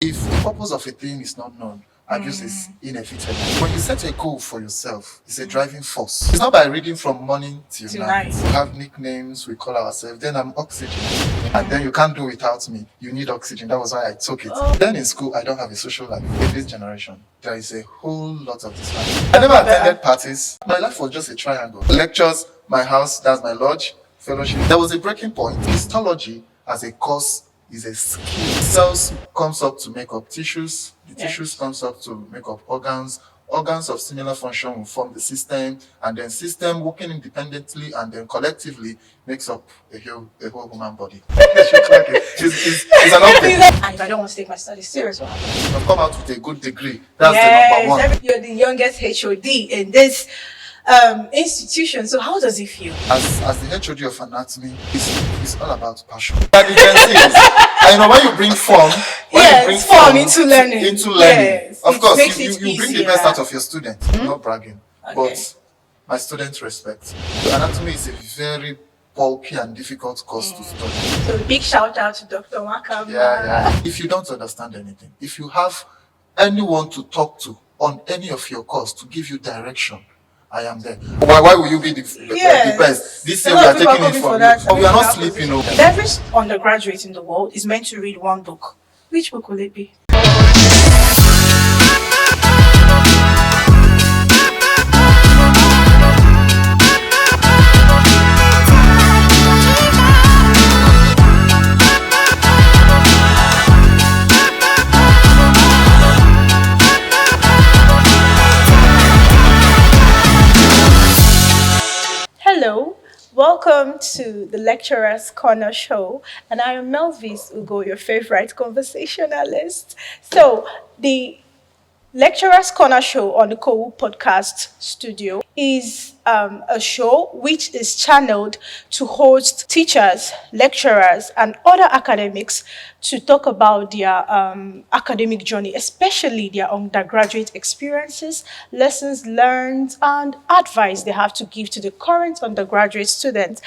If the purpose of a thing is not known, abuse is inevitable. When you set a goal for yourself, it's a driving force. It's not by reading from morning till night. We have nicknames, we call ourselves. Then I'm oxygen. And then you can't do without me. You need oxygen. That was why I took it. Then in school, I don't have a social life. In this generation, there is a whole lot of distraction. I never attended parties. My life was just a triangle. Lectures, my house, that's my lodge, fellowship. There was a breaking point. Histology as a course is a skill. Cells comes up to make up tissues. The tissues comes up to make up organs. Organs of similar function will form the system, and then system working independently and then collectively makes up a whole human body. It's an object. And if I don't want to take my studies serious, what happens? I've come out with a good degree. That's the number one. You're the youngest HOD in this institution. So how does it feel? As the HOD of anatomy, it's all about passion. And you can see it. And when you bring form, into learning. Yes, of course, you bring the best out of your students. I'm not bragging, but my students respect. So anatomy is a very bulky and difficult course to study. So a big shout out to Dr. Wakama. Yeah. If you don't understand anything, if you have anyone to talk to on any of your course to give you direction, I am there. Why will you be the best? This year we are taking it from you. But we are not sleeping over. Every undergraduate in the world is meant to read one book. Which book will it be? Hello, welcome to the Lecturer's Corner Show, and I am Melvis Ugo, your favorite conversationalist. So, the Lecturer's Corner Show on the COOU podcast studio is a show which is channeled to host teachers, lecturers, and other academics to talk about their academic journey, especially their undergraduate experiences, lessons learned, and advice they have to give to the current undergraduate students.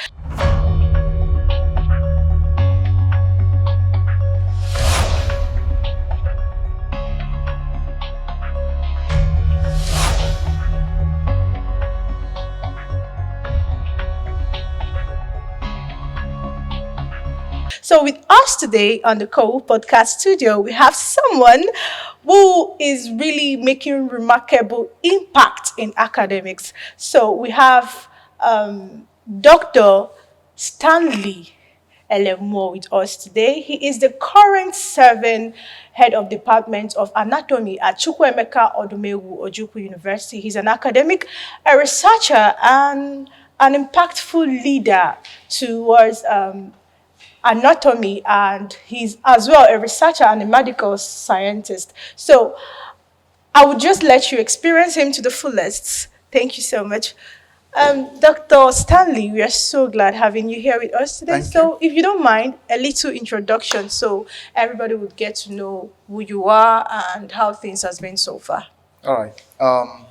So with us today on the COOU podcast studio, we have someone who is really making remarkable impact in academics. So we have Dr. Stanley Elemuo with us today. He is the current serving head of department of anatomy at Chukwuemeka Odumegwu Ojukwu University. He's an academic, a researcher, and an impactful leader towards anatomy, and he's as well a researcher and a medical scientist. So I would just let you experience him to the fullest. Thank you so much. Dr. Stanley, we are so glad having you here with us today. So if you don't mind, a little introduction so everybody would get to know who you are and how things has been so far. All right.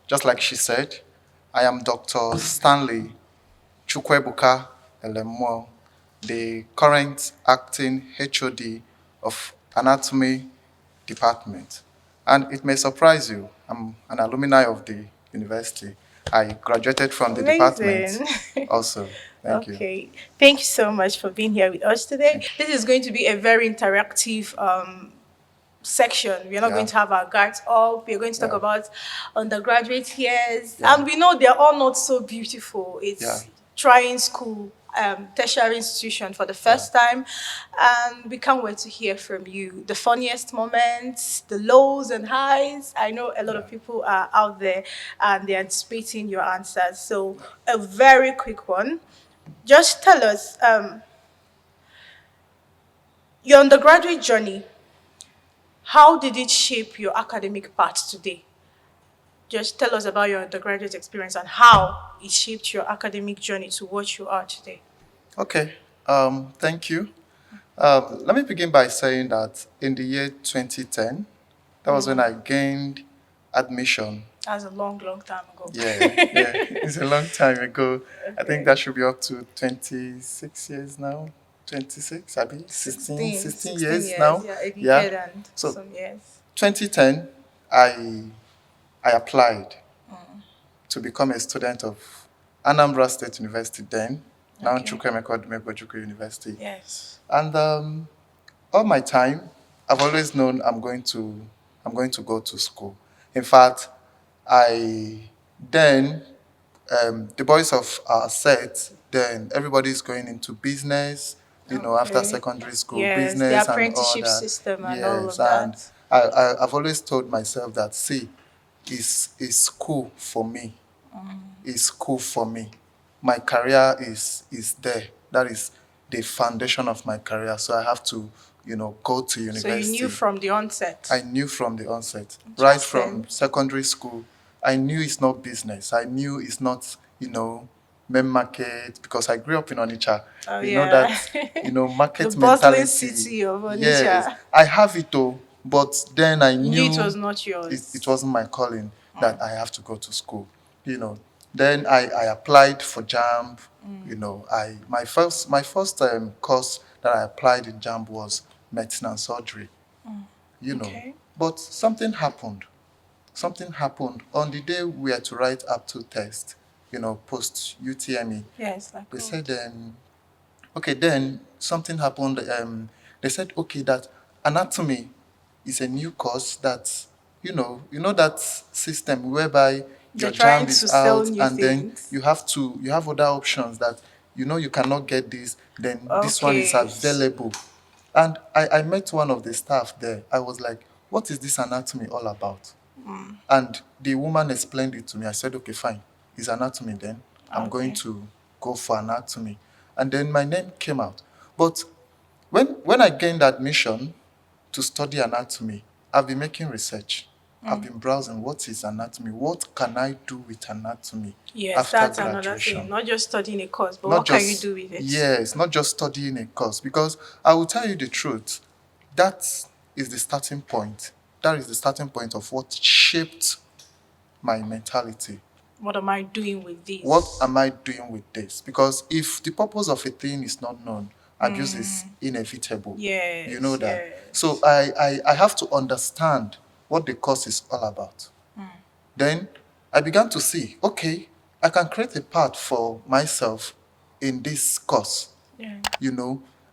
Just like she said, I am Dr. Stanley Chukwuebuka Elemuo, the current acting HOD of Anatomy Department. And it may surprise you, I'm an alumni of the university. I graduated from the department also. Thank you. Okay. Thank you so much for being here with us today. This is going to be a very interactive section. We're not going to have our guards up. We're going to talk about undergraduate years. And we know they're all not so beautiful. It's trying school, tertiary institution for the first time, and we can't wait to hear from you. The funniest moments, the lows and highs. I know a lot of people are out there and they're anticipating your answers. So a very quick one. Just tell us your undergraduate journey. How did it shape your academic path today? Just tell us about your undergraduate experience and how it shaped your academic journey to what you are today. Okay, thank you. Let me begin by saying that in the year 2010, that was when I gained admission. That's a long time ago. Yeah, it's a long time ago. I think that should be up to 26 years now. 26, I mean 16, 16, 16 16 years years. now. Yeah, a Yeah. decade and So some years. 2010, I applied to become a student of Anambra State University then, now Okay. Chukwuemeka Odumegwu University. Yes. And all my time, I've always known I'm going to go to school. In fact, I then the boys of our set, then everybody's going into business, after Okay. secondary school, Yes, the business and all apprenticeship that. system and all Yes, of and that. I've always told myself that, see, it's cool for me. It's cool for me. My career is there. That is the foundation of my career. So I have to, go to So you knew university. from the onset. I knew from the onset, right Interesting. from secondary school. I knew it's not business. I knew it's not, main market, because I grew up in Onitsha. Oh You know yeah. that, The market bustling mentality. city of Yes, Onitsha. I have it though, but then I You knew it knew was not it yours. wasn't my calling that I have to go to school. Then I applied for JAMB. My first course that I applied in JAMB was medicine and surgery. Okay. But something happened. Something happened on the day we had to write aptitude test, post UTME. Yes, like They good. said, okay, then something happened. They said, okay, that anatomy is a new course that, that system whereby They're your trying JAMB to is sell out new and then things. you have other options that, you cannot get this, then this one is Okay. available. And I met one of the staff there. I was like, what is this anatomy all about? And the woman explained it to me. I said, okay, fine. It's anatomy then. I'm going Okay. to go for anatomy. And then my name came out. But when I gained admission to study anatomy, I've been making research. I've been browsing what is anatomy, what can I do with anatomy Yes, after that's another thing. graduation. Not just studying a course, but Not what can you just do with it? yes, not just studying a course. Because I will tell you the truth, that is the starting point. That is the starting point of what shaped my mentality. What am I doing with this? What am I doing with this? Because if the purpose of a thing is not known, abuse is inevitable. Yes. You know that. Yes. So I have to understand what the course is all about. Then I began to see, okay, I can create a path for myself in this course, Yeah.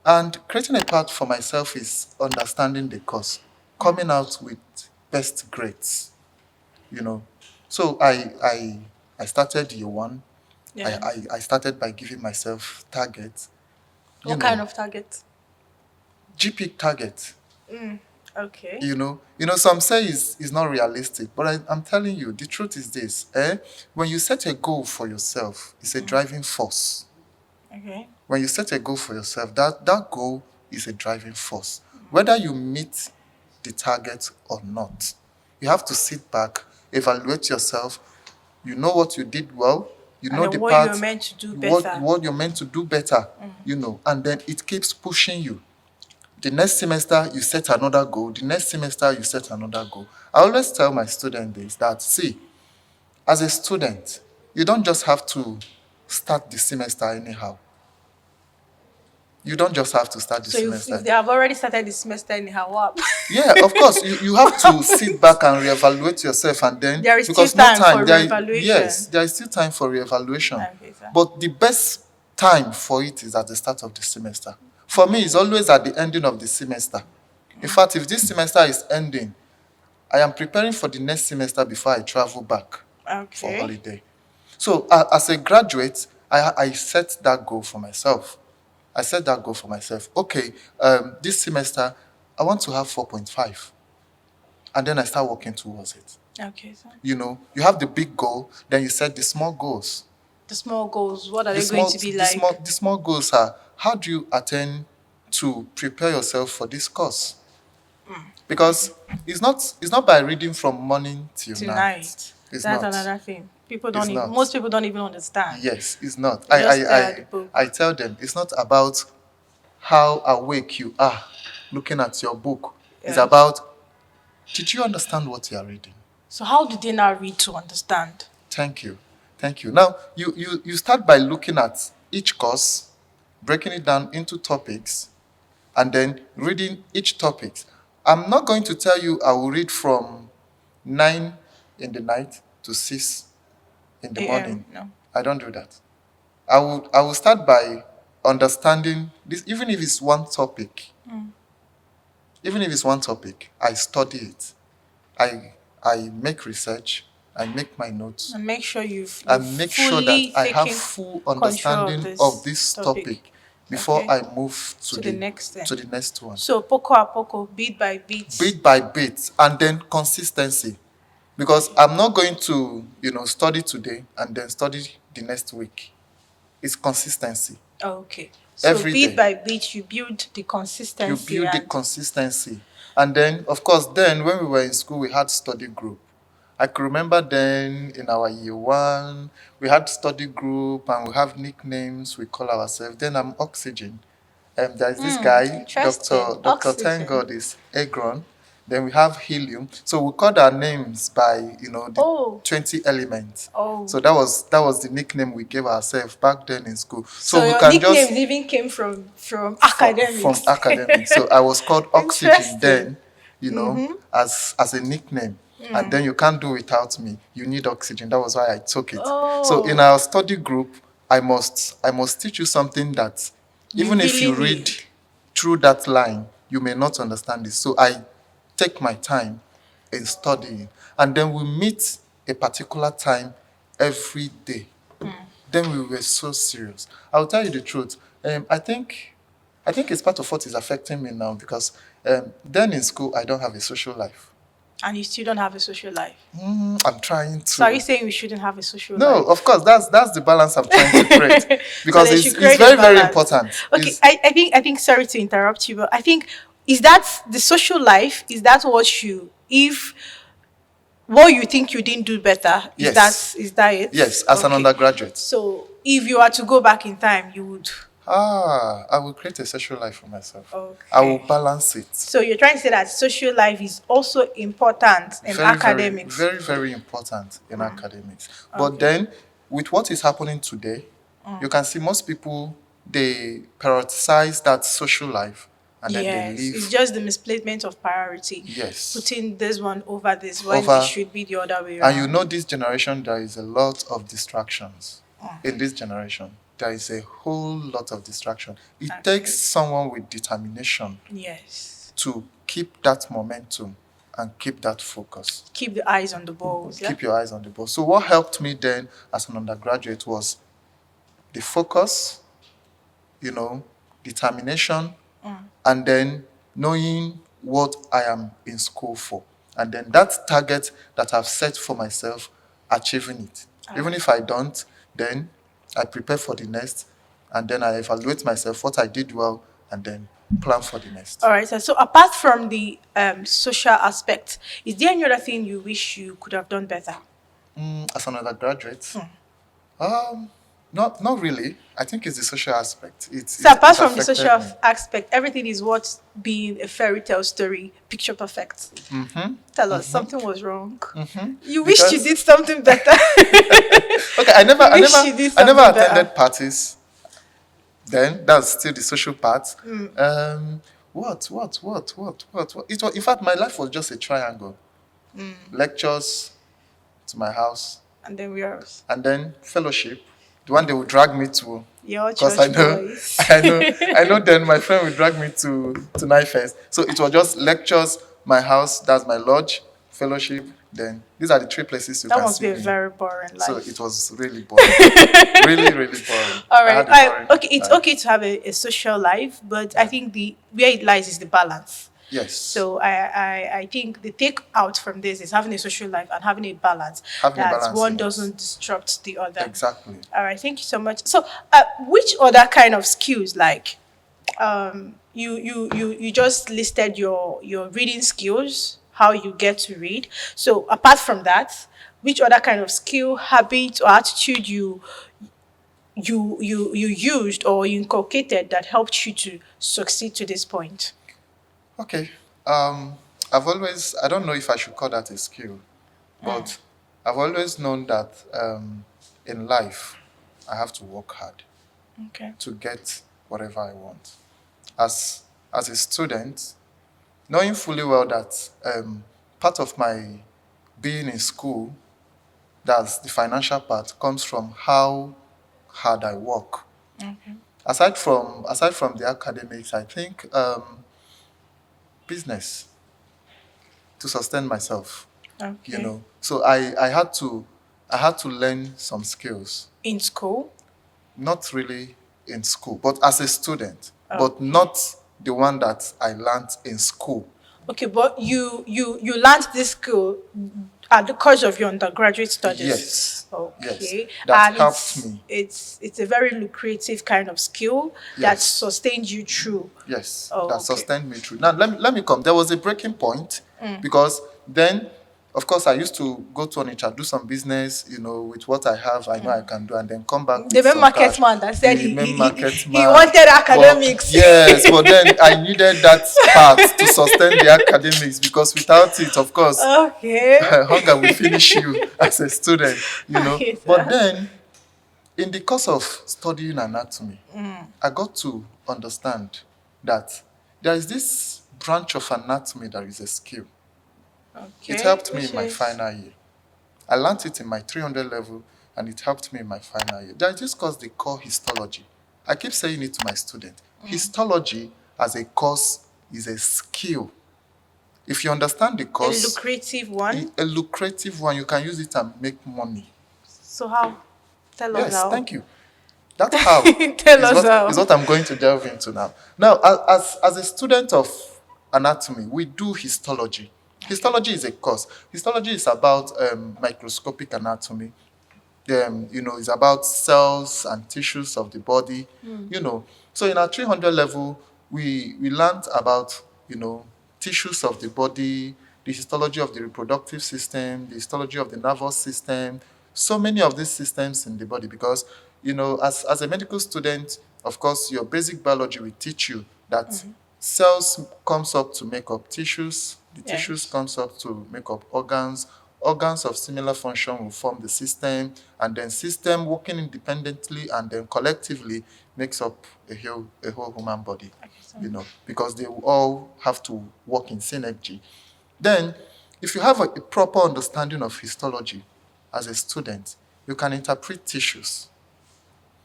And creating a path for myself is understanding the course, coming out with best grades, you know. So I started year one. Yeah. I started by giving myself targets, What kind of target? GP target. Okay. Some say is not realistic, but I'm telling you, the truth is this. When you set a goal for yourself, it's a driving force. Okay. When you set a goal for yourself, that goal is a driving force. Whether you meet the target or not, you have to sit back, evaluate yourself. You know what you did well. You And know then the what part, you're meant to do better. what you're meant to do better. And then it keeps pushing you. The next semester, you set another goal. The next semester, you set another goal. I always tell my students this, that, see, as a student, you don't just have to start the semester anyhow. You don't just have to start the So semester. if they have already started the semester anyhow, what? Yeah, of course, you have to sit back and reevaluate yourself, and then There is because still time for there, reevaluation. yes, there is still time for reevaluation. Okay, sir. But the best time for it is at the start of the semester. For me, it's always at the ending of the semester. In fact, if this semester is ending, I am preparing for the next semester before I travel back for Okay. holiday. So as a graduate, I set that goal for myself. I set that goal for myself. Okay, this semester, I want to have 4.5. And then I start working towards it. Okay, sir. You have the big goal, then you set the small goals. The small goals, what are they going to be like? The small goals are, how do you attend to prepare yourself for this course? Because it's not by reading from morning till night. It's That's not. another thing. Not. Most people don't even understand. Yes, it's not. They just stare at the book. I tell them it's not about how awake you are looking at your book. It's Yes. about, did you understand what you are reading? So how do they now read to understand? Thank you. Now you start by looking at each course, breaking it down into topics, and then reading each topic. I'm not going to tell you I will read from 9 in the night to 6 in the morning. No. I don't do that. I will start by understanding this, even if it's one topic. Even if it's one topic, I study it. I make research, I make my notes, And make sure and make sure that fully I have taken full control understanding of this topic before Okay. I move to the next thing. to the next one. So poco a poco, bit by bit. Bit by bit, and then consistency. Because I'm not going to, study today and then study the next week. It's consistency. Okay. So Every bit day. by bit, you build the You consistency. build the consistency. And then, of course, then when we were in school, we had study group. I could remember then in our year 1, we had study group and we have nicknames we call ourselves. Then I'm Oxygen. There's this guy, Interesting. Dr. Oxygen. Thank God is Agron. Then we have Helium. So we called our names by, the 20 elements. Oh. So that was the nickname we gave ourselves back then in school. So we your can nicknames just even came from academics. from academics. So I was called Oxygen Interesting. then, as a nickname. And then you can't do without me. You need oxygen. That was why I took it. So in our study group, I must teach you something that even if you really read need. through that line, you may not understand it. So I take my time in studying. And then we meet a particular time every day. Then we were so serious. I'll tell you the truth. I think it's part of what is affecting me now because then in school I don't have a social life. And you still don't have a social life. I'm trying to. So are you saying we shouldn't have a social No, life? of course, that's the balance I'm trying to create because they it's should create very a very balance. important. Okay, It's- I think sorry to interrupt you, but I think is that the social life? Is that what you think you didn't do better? Yes. Is that it? yes, as an Okay. undergraduate. So if you are to go back in time, you would. I will create a social life for myself. Okay. I will balance it. So you're trying to say that social life is also important in academics. Very, very, very important in academics. But then, with what is happening today, you can see most people, they prioritize that social life and then they leave. It's just the misplacement of priority. Yes. Putting this one over this when Over- it should be the other way around. And this generation, there is a lot of distractions. In this generation, there is a whole lot of distraction. It takes someone with determination Yes. to keep that momentum and keep that focus. Keep the eyes on the ball. Keep your eyes on the ball. So what helped me then as an undergraduate was the focus, determination, and then knowing what I am in school for. And then that target that I've set for myself, achieving it. Even if I don't, then I prepare for the next, and then I evaluate myself, what I did well, and then plan for the next. All right. So apart from the social aspect, is there any other thing you wish you could have done better? As an undergraduate, not really. I think it's the social aspect. So apart from the affected social me. aspect, everything is what being a fairy tale story, picture perfect. Tell us, something was wrong. You wished you Because- did something better. Okay, I never wish you did attended something better. parties. Then that's still the social part. What? It was, in fact, my life was just a triangle. Lectures to my house, And then we are and then fellowship. The one they would drag me to. your Because church boys. I know. Then my friend would drag me to night fest. So it was just lectures, my house, that's my lodge, fellowship. Then these are the 3 places you That can must see be a me. very boring life. So it was really boring, really, really boring. All I right. had a boring Okay, it's life. okay to have a social life, but I think where it lies is the balance. Yes. So I think the take out from this is having a social life and having a balance. Having a that balance, one yes. doesn't disrupt the other. Exactly. All right, thank you so much. So, which other kind of skills, like, you just listed your reading skills, how you get to read. So, apart from that, which other kind of skill, habit, or attitude you used or you inculcated that helped you to succeed to this point? Okay. I don't know if I should call that a skill, but I've always known that in life, I have to work hard Okay. to get whatever I want. As a student, knowing fully well that part of my being in school, that's the financial part, comes from how hard I work. Okay. Aside from the academics, I think business to sustain myself. Okay. So I had to learn some skills, In school? not really in school, but as a student, but Okay. not the one that I learned in school. Okay, but you learned this skill at the course of your undergraduate studies. Yes, yes, Okay, that and helped it's me. it's it's a very lucrative kind of skill that Yes, sustained you through. yes, Oh, that okay. sustained me through. Now let me come. There was a breaking point because then, of course, I used to go to Onitsha, do some business, with what I have, I know I can do, and then come back The with main some market cash. man that said The main market he man. wanted But academics. yes, but then I needed that part to sustain the academics because without it, of course, Okay. hunger will finish you as a student. Okay, But sir. then, in the course of studying anatomy, I got to understand that there is this branch of anatomy that is a skill. It Okay, helped me in which my is final year. I learned it in my 300 level and it helped me in my final year. There is this course they call histology. I keep saying it to my students. Histology as a course is a skill. If you understand the a course, lucrative one. a lucrative one, you can use it and make money. So how? Tell us Yes, how. thank you. That how Tell is us what how. I'm going to delve into now. Now, as a student of anatomy, we do histology. Okay. Histology is a course. Histology is about microscopic anatomy. It's about cells and tissues of the body. So in our 300 level, we learned about tissues of the body, the histology of the reproductive system, the histology of the nervous system, so many of these systems in the body. Because as a medical student, of course, your basic biology will teach you that cells comes up to make up tissues, the tissues Yes. comes up to make up organs. Organs of similar function will form the system, and then system working independently and then collectively makes up a whole human body. Okay, so Because they will all have to work in synergy. Then, if you have a proper understanding of histology as a student, you can interpret tissues.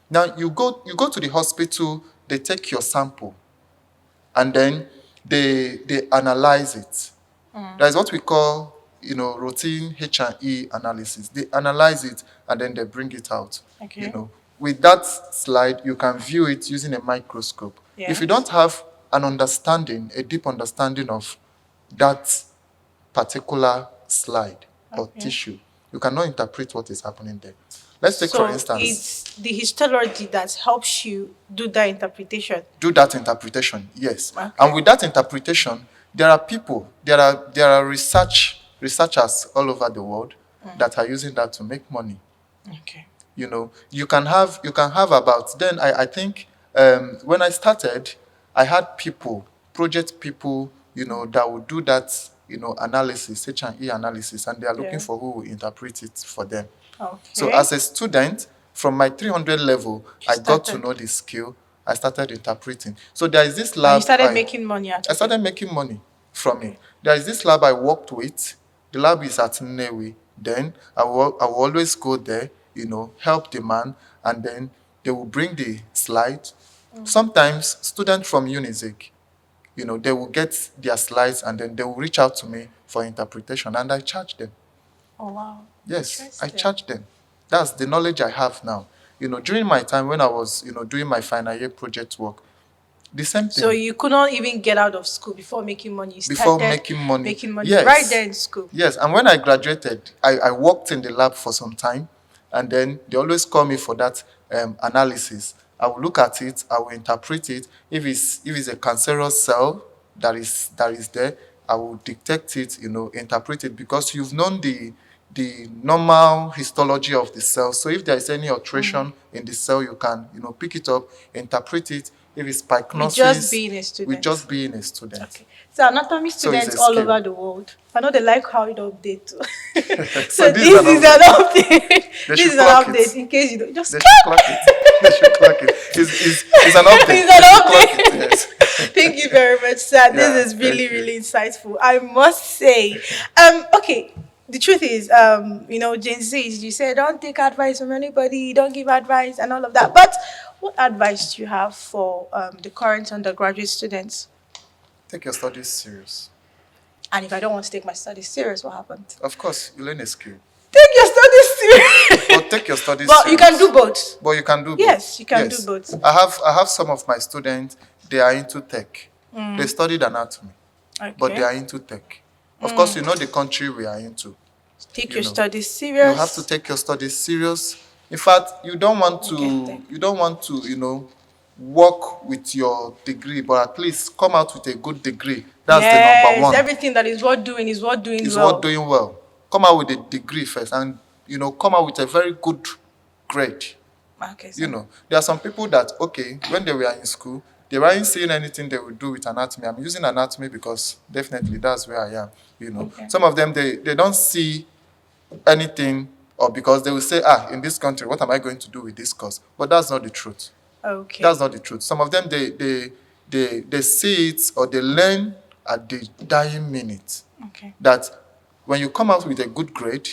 Now, you go to the hospital, they take your sample, and then they analyze it. That is what we call, routine H&E analysis. They analyze it and then they bring it out. You okay. know, with that slide, you can view it using a microscope. If you Yes. don't have an understanding, a deep understanding of that particular slide or Okay. tissue, you cannot interpret what is happening there. Let's take, for So instance, it's the histology that helps you do that interpretation. do that interpretation, yes. And Okay. with that interpretation, there are researchers all over the world that are using that to make money. Okay. You can have about, then I think, when I started, I had people, project people, that would do that, analysis, H&E analysis, and they are looking Yeah. for who will interpret it for them. So Okay. as a student, from my 300 level, You I got to started know the skill. I started interpreting. So there is this and you lab started making money out I of it. started making money from it. Okay. There is this lab I worked with. The lab is at Nnewi. Then I will always go there, help the man, and then they will bring the slides. Sometimes students from Unizik, they will get their slides and then they will reach out to me for interpretation and I charge them. Oh wow. Yes, I Interesting. charge them. That's the knowledge I have now. During my time when I was, doing my final year project work, the same So thing. you could not even get out of school before making money. You Before started making money. making money right there Yes. in school. Yes. And when I graduated, I worked in the lab for some time. And then they always call me for that analysis. I will look at it, I will interpret it. If it's a cancerous cell that is there, I will detect it, interpret it, because you've known the normal histology of the cell. So if there is any alteration in the cell, you can, pick it up, interpret it, If it's With just pycnosis, being a with student. just being a student. Okay. So anatomy So it's students a all skill. over the world. I know they like how it updates. So So this this is is an an update. update. They This should is an clock update it. in case you don't just They should clock it. They should clock it. It's an update. It's an They should clock update. it, yes. Thank you very much, sir. Yeah, This is thank really, you. really insightful. I must say. Okay. The truth is, Gen Zs, you say don't take advice from anybody, don't give advice and all of that. But what advice do you have for the current undergraduate students? Take your studies serious. And if I don't want to take my studies serious, what happens? Of course, you learn a skill. Take your studies serious. But take your studies But serious. you can do both. But you can do both. Yes, you can do both. I have some of my students, they are into tech. They studied anatomy, but they are into tech. Of course, you know the country we are into. Take you your know, studies serious. You have to take your studies serious. In fact, you don't want Okay. to, work with your degree, but at least come out with a good degree. That's the number one. Everything that is worth doing is worth doing Is well. worth doing well. Come out with a degree first, and come out with a very good grade. Okay. So. There are some people that, when they were in school, they weren't seeing anything they would do with anatomy. I'm using anatomy because definitely that's where I am. Okay. Some of them, they don't see anything, or because they will say, in this country, what am I going to do with this course? But that's not the truth. Okay. That's not the truth. Some of them, they see it, or they learn at the dying minute. Okay. That when you come out with a good grade,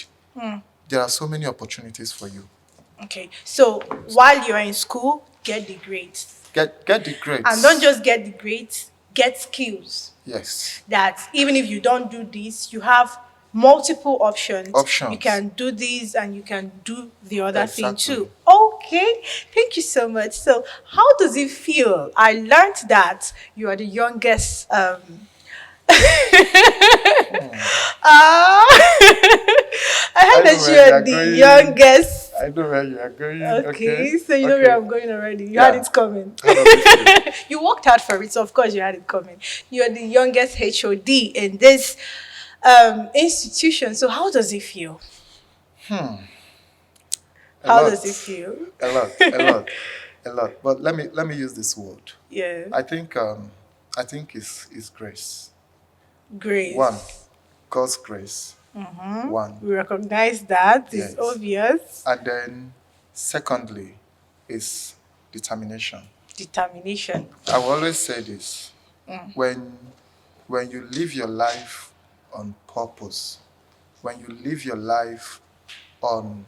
there are so many opportunities for you. Okay. So while you're in school, get the grades. Get the grades. And don't just get the grades, get skills. Yes. That even if you don't do this, you have multiple options. Options. You can do this and you can do the other thing Exactly. too. Okay. Thank you so much. So how does it feel? I learned that you are the youngest I heard that you are the youngest. I know where you are going. Okay, so you know where I'm going already. You had it coming. How does it feel? You worked hard for it, so of course you had it coming. You're the youngest HOD in this institution. So how does it feel? How does it feel? A lot. But let me use this word. Yeah. I think it's grace. Grace. One, God's grace. One. We recognize that. Yes. It's obvious. And then secondly is determination. Determination. I will always say this. When you live your life on purpose, when you live your life on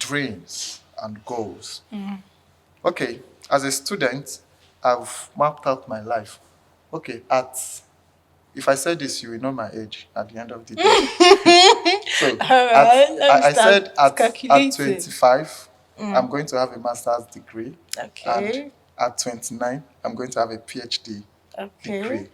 dreams and goals. Okay, as a student, I've mapped out my life. Okay, if I say this, you will know my age at the end of the day. So I said at 25, I'm going to have a master's degree. Okay. And at 29, I'm going to have a PhD degree.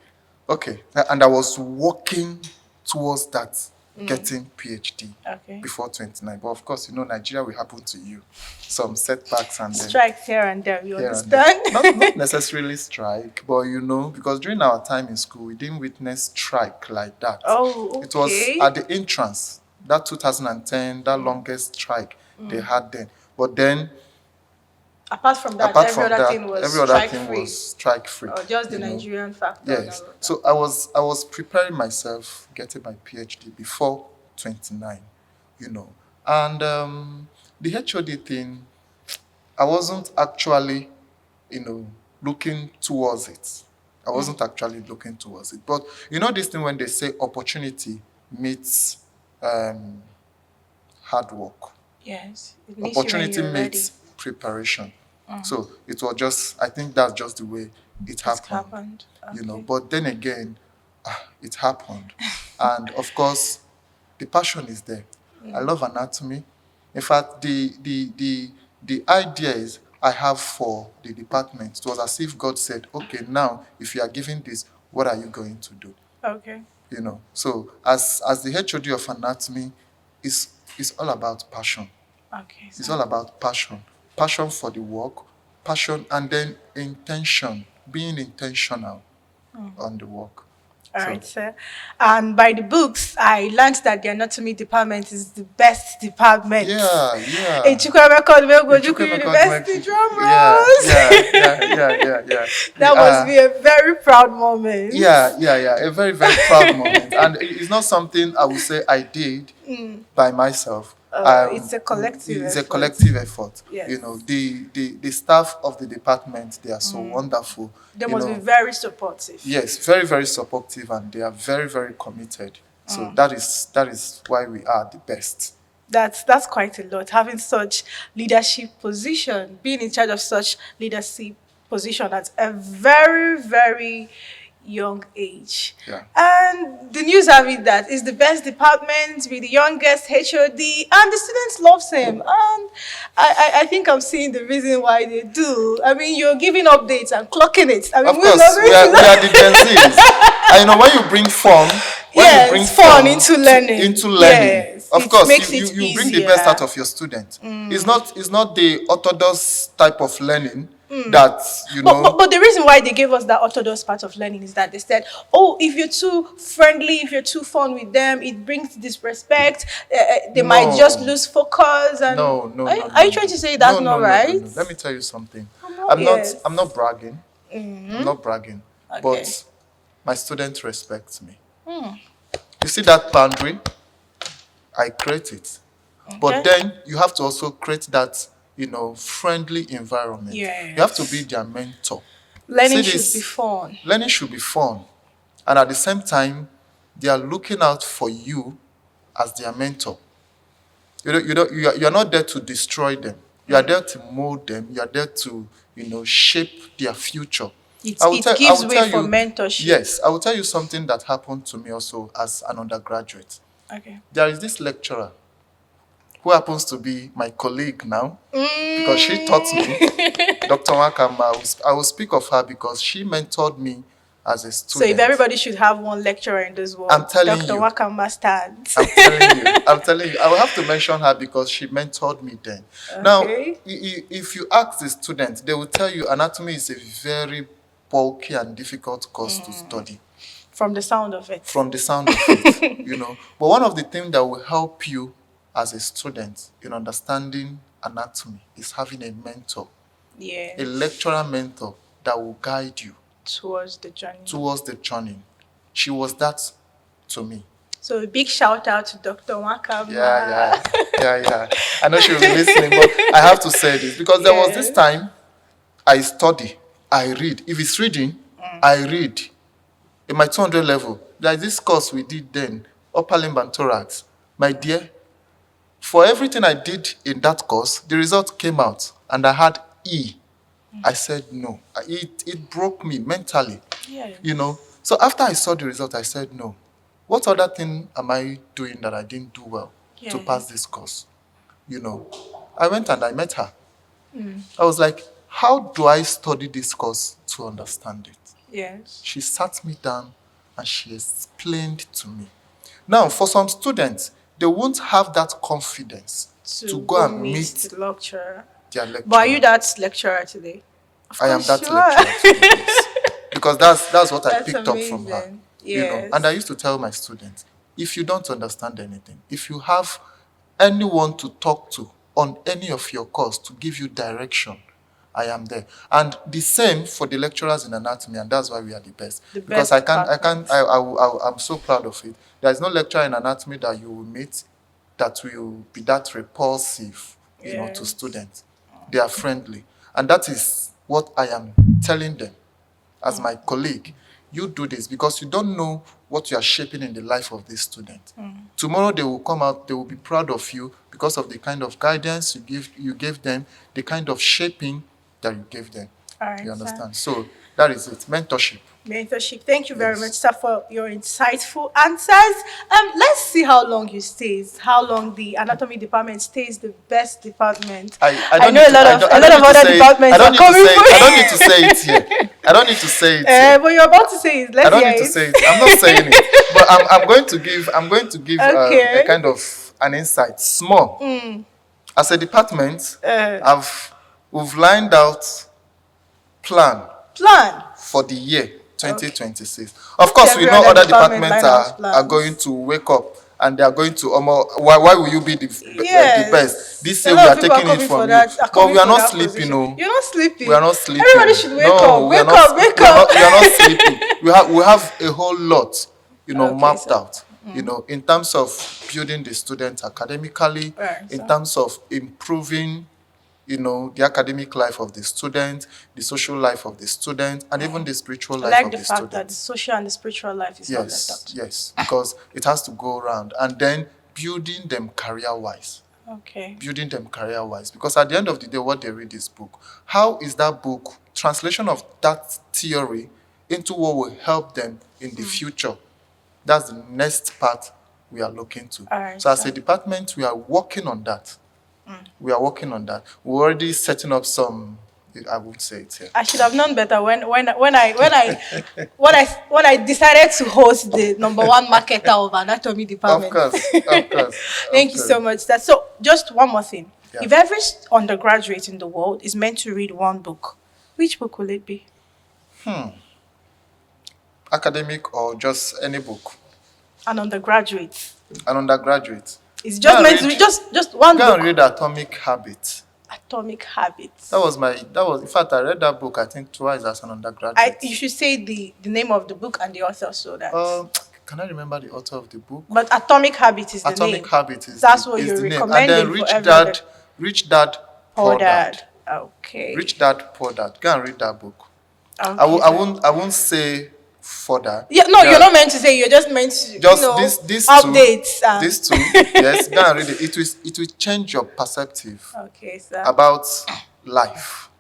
Okay. Okay, and I was working towards that, getting PhD before 29. But of course, Nigeria will happen to you. Some setbacks and then strikes here and there, you understand? Not necessarily strike, but because during our time in school, we didn't witness strike like that. Oh, okay. It was at the entrance, that 2010, that longest strike they had then. But then, apart from that, every other thing was strike-free. Or just the Nigerian factor. Yes. So I was preparing myself, getting my PhD before 29, And the HOD thing, I wasn't actually, looking towards it. I wasn't actually looking towards it. But this thing when they say opportunity meets hard work. Yes. Opportunity meets preparation. So it was just, I think that's just the way it happened. Okay. But then again, it happened. And of course, the passion is there. I love anatomy. In fact, the ideas I have for the department, it was as if God said, okay, now, if you are giving this, what are you going to do? Okay. So as the HOD of anatomy, it's all about passion. Okay. It's all about passion. Passion for the work, passion, and then intention, being intentional on the work. All So right, sir. And by the books, I learned that the anatomy department is the best department. yeah. In Chukwuemeka In Odumegwu University, Chukwemeka, drum yeah, rolls. yeah. We That must are, be a very proud moment. yeah. A very, very proud moment. And it's not something I would say I did by myself. It's a collective It's a effort. collective effort. Yes. You know, the staff of the department, they are so wonderful. They You must be know, very supportive. yes, very, very supportive, and they are very, very committed. So that is why we are the best. That's quite a lot. Having such leadership position, being in charge of such leadership position at a very, very young age. Yeah. And the news have it that it's the best department with the youngest HOD, and the students loves him. And I think I'm seeing the reason why they do. I mean, you're giving updates and clocking it. I mean, Of course, we are the Gen Zs. And you know, when you bring fun, fun into learning. into learning, Yes, of it course, makes you it bring the best easier. out of your student. It's not the orthodox type of learning that, you know. But the reason why they gave us that orthodox part of learning is that they said, oh, if you're too friendly, if you're too fun with them, it brings disrespect. They might just lose focus. And No. Are you trying to say that's not right? No. Let me tell you something. Yes. I'm not bragging. I'm not bragging. Okay. But my student respects me. You see that boundary? I create it. But then you have to also create that, you know, friendly environment. Yes. You have to be their mentor. Learning See should this? be fun. Learning should be fun. And at the same time, they are looking out for you as their mentor. You are not there to destroy them. You are there to mold them. You are there to, you know, shape their future. It gives way for mentorship. Yes, I will tell you something that happened to me also as an undergraduate. Okay. There is this lecturer who happens to be my colleague now because she taught me, Dr. Wakama. I will speak of her because she mentored me as a So student. if everybody should have one lecturer in this world, I'm telling Dr. you. Wakama stands. I'm telling you. I will have to mention her because she mentored me then. Now, if you ask the students, they will tell you anatomy is a very bulky and difficult course to study. From the sound of it. From the sound of it, you know. But one of the things that will help you as a student in understanding anatomy is having a mentor, Yeah. a lecturer mentor that will guide you Towards the journey. She was that to me. So a big shout out to Dr. Wakama. Yeah. I know she will be listening, but I have to say this because there was this time I study, I read. If it's reading, I read. In my 200 level, there's this course we did then, upper limb and thorax. My dear, for everything I did in that course, the result came out and I had E. I said no. It broke me mentally. Yeah. You know. So after I saw the result, I said no. What other thing am I doing that I didn't do well to pass this course? You know. I went and I met her. I was like, how do I study this course to understand it? Yes. She sat me down and she explained to me. Now, for some students, they won't have that confidence to go and meet the lecturer. their lecturer. But are you that lecturer today? I am that lecturer today, yes. Because that's what I picked up from her. Yes. You know, and I used to tell my students, if you don't understand anything, if you have anyone to talk to on any of your course to give you direction, I am there. And the same for the lecturers in anatomy, and that's why we are the best. Because I'm so proud of it. There is no lecturer in anatomy that you will meet that will be that repulsive, you know, to students. They are friendly. And that is what I am telling them as my colleague. You do this because you don't know what you are shaping in the life of this student. Tomorrow they will come out, they will be proud of you because of the kind of guidance you gave them, the kind of shaping that you gave them. All right, you understand? So that is it. Mentorship. Thank you very much, sir, for your insightful answers. Let's see how long you stays. How long the anatomy department stays the best department. I know a lot of other departments are coming for you. I don't need to say it here. I don't need to say it here. But you're about to say it. I don't need to say it. I'm not saying it. But I'm going to give a kind of an insight. Small. As a department, we've lined out plan for the year 2026. Of course, we Every know other other department departments line has are plans. going to wake up and they are going to, why will you be the best? This Yes. A year we lot are of people are taking it coming for from you. that, are But coming we are for not that sleeping, position. no. You're not We are sleeping. not sleeping. Everybody should wake No, up. we are Wake not. up, wake We are up. not. We are not sleeping. We have a whole lot, Okay, mapped sir. out. In terms of building the students academically, Right, in sir. terms of improving, the academic life of the student, the social life of the student, and even the spiritual I life like of the the fact that the student. social and the spiritual life is not left Yes, out. yes, because it has to go around, and then building them career-wise. Okay. Building them career-wise, because at the end of the day, what they read is book. How is that book translation of that theory into what will help them in the future? That's the next part we are looking to. All right, So as a sir. department, we are working on that. We are working on that. We're already setting up some. I won't say it here. I should have known better when I decided to host the number one marketer of anatomy Of department. course, of course. Thank you so much. So just one more thing. Yeah. If every undergraduate in the world is meant to read one book, which book will it be? Academic or just any book. An undergraduate. An undergraduate. It's just meant to be just one Go book. and read Atomic Habits. Atomic Habits. That was in fact I read that book I think twice as an undergraduate. You should say the name of the book and the author so that. Can I remember the author of the book? But Atomic Habits is the name. Atomic Habits is That's the, what is you're the name. recommending And then for everyone. Rich Dad, Poor Poor Dad. Dad. Okay. Rich Dad, Poor Dad. Go and read that book. Okay, I won't say further. Yeah, no, Yeah. you're not meant to say. You're just meant to, Just these updates. two. These two. Yes, go and read it. It will change your perspective Okay, sir. about life.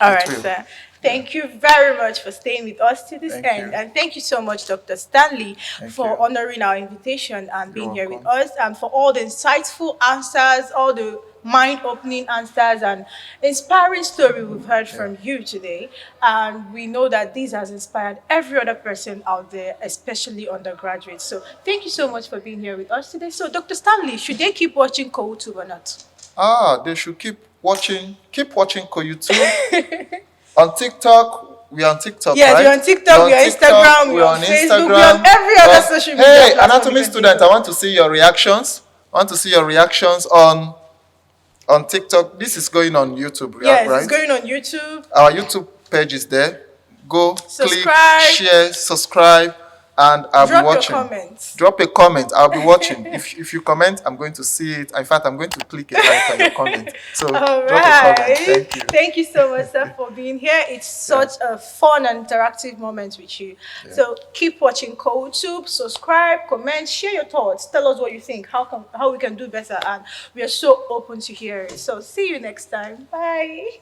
All It right, will. sir. Thank you very much for staying with us to this Thank end. you. And thank you so much, Dr. Stanley, Thank for you. honoring our invitation and being here with welcome. us, and for all the insightful answers, all the mind-opening answers and inspiring story we've heard from you today. And we know that this has inspired every other person out there, especially undergraduates. So thank you so much for being here with us today. So Dr. Stanley, should they keep watching COOU or not? They should keep watching COOU too. On TikTok, we are on TikTok, Yes, right? we're on TikTok, we're on Instagram, we're on Facebook, we're on every other social media Hey, platform anatomy you can student, think I of. want to see your reactions. I want to see your reactions on TikTok. This is going on YouTube, Yes, right? it's going on YouTube. Our YouTube page is there. Go, Subscribe. click, share, subscribe, and I'll Drop be your watching. comments. Drop a comment. I'll be watching. If you comment, I'm going to see it. In fact, I'm going to click a like on your comment. So All drop a comment. Thank you. Thank you so much, sir, for being here. It's such a fun and interactive moment with you. So keep watching COOU, subscribe, comment, share your thoughts. Tell us what you think, how we can do better. And we are so open to hear it. So see you next time. Bye.